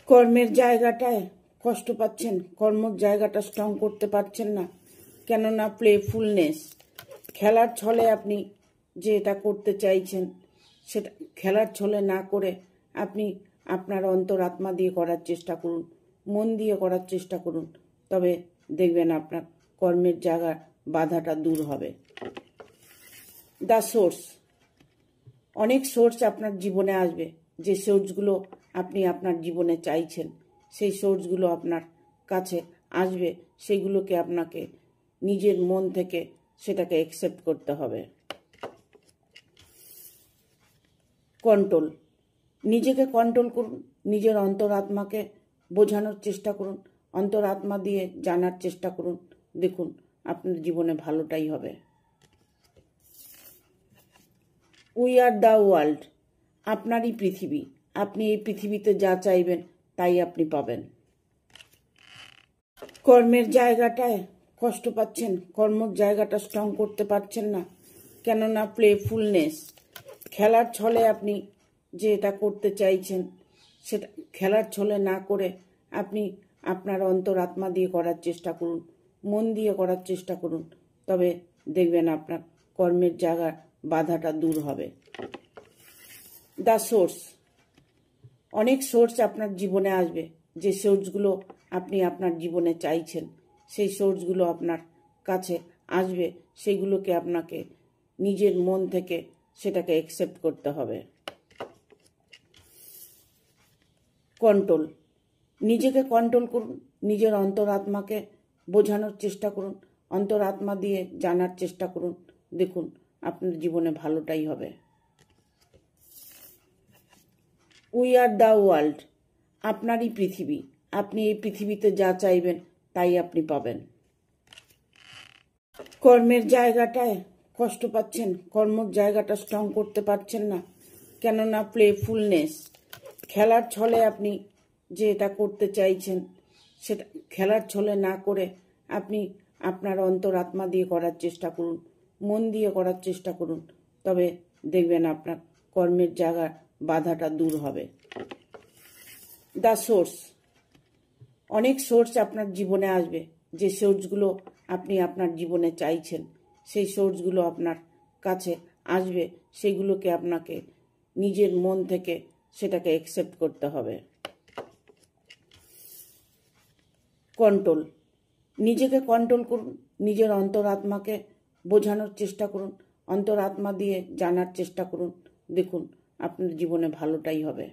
কর্মের জায়গাটায় কষ্ট পাচ্ছেন, কর্মের জায়গাটা স্ট্রং করতে পারছেন না, কেননা প্লেফুলনেস, খেলার ছলে আপনি যে এটা করতে চাইছেন সেটা খেলার ছলে না করে আপনি আপনার অন্তরাত্মা দিয়ে করার চেষ্টা করুন, মন দিয়ে করার চেষ্টা করুন, তবে দেখবেন আপনার কর্মের জায়গা বাধাটা দূর হবে। দ্য সোর্স, অনেক সোর্স আপনার জীবনে আসবে, যে সোর্সগুলো আপনি আপনার জীবনে চাইছেন সেই সোর্সগুলো আপনার কাছে আসবে, সেইগুলোকে আপনাকে নিজের মন থেকে সেটাকে অ্যাকসেপ্ট করতে হবে। কন্ট্রোল, নিজেকে কন্ট্রোল করুন, নিজের অন্তরাত্মাকে বোঝানোর চেষ্টা করুন, অন্তরাত্মা দিয়ে জানার চেষ্টা করুন, দেখুন আপনার জীবনে ভালোটাই হবে। উই আর দ্য ওয়ার্ল্ড, আপনারই পৃথিবী, আপনি এই পৃথিবীতে যা চাইবেন তাই আপনি পাবেন। কর্মের জায়গাটায় কষ্ট পাচ্ছেন, কর্মের জায়গাটা স্ট্রং করতে পারছেন না, কেননা প্লেফুলনেস, খেলার ছলে আপনি যে এটা করতে চাইছেন সেটা খেলার ছলে না করে আপনি আপনার অন্তরাত্মা দিয়ে করার চেষ্টা করুন, মন দিয়ে করার চেষ্টা করুন, তবে দেখবেন আপনার কর্মের জায়গার বাধাটা দূর হবে। দ্য সোর্স, অনেক সোর্স আপনার জীবনে আসবে, যে সোর্সগুলো আপনি আপনার জীবনে চাইছেন সেই সোর্সগুলো আপনার কাছে আসবে, সেইগুলোকে আপনাকে নিজের মন থেকে সেটাকে অ্যাকসেপ্ট করতে হবে। কন্ট্রোল, নিজেকে কন্ট্রোল করুন, নিজের অন্তরাত্মাকে বোঝানোর চেষ্টা করুন, অন্তরাত্মা দিয়ে জানার চেষ্টা করুন, দেখুন আপনার জীবনে ভালোটাই হবে। উই আর দ্য ওয়ার্ল্ড, আপনারই পৃথিবী, আপনি এই পৃথিবীতে যা চাইবেন তাই আপনি পাবেন। কর্মের জায়গাটায় কষ্ট পাচ্ছেন, কর্মের জায়গাটা স্ট্রং করতে পারছেন না, কেননা প্লেফুলনেস, খেলার ছলে আপনি যে এটা করতে চাইছেন সেটা খেলার ছলে না করে আপনি আপনার অন্তরাত্মা দিয়ে করার চেষ্টা করুন, মন দিয়ে করার চেষ্টা করুন, তবে দেখবেন আপনার কর্মের জায়গার বাধাটা দূর হবে। দ্য সোর্স, অনেক সোর্স আপনার জীবনে আসবে, যে সোর্সগুলো আপনি আপনার জীবনে চাইছেন সেই সোর্সগুলো আপনার কাছে আসবে, সেইগুলোকে আপনাকে নিজের মন থেকে সেটাকে অ্যাকসেপ্ট করতে হবে। কন্ট্রোল, নিজেকে কন্ট্রোল করুন, নিজের অন্তরাত্মাকে বোঝানোর চেষ্টা করুন, অন্তরাত্মা দিয়ে জানার চেষ্টা করুন, দেখুন আপনার জীবনে ভালোটাই হবে।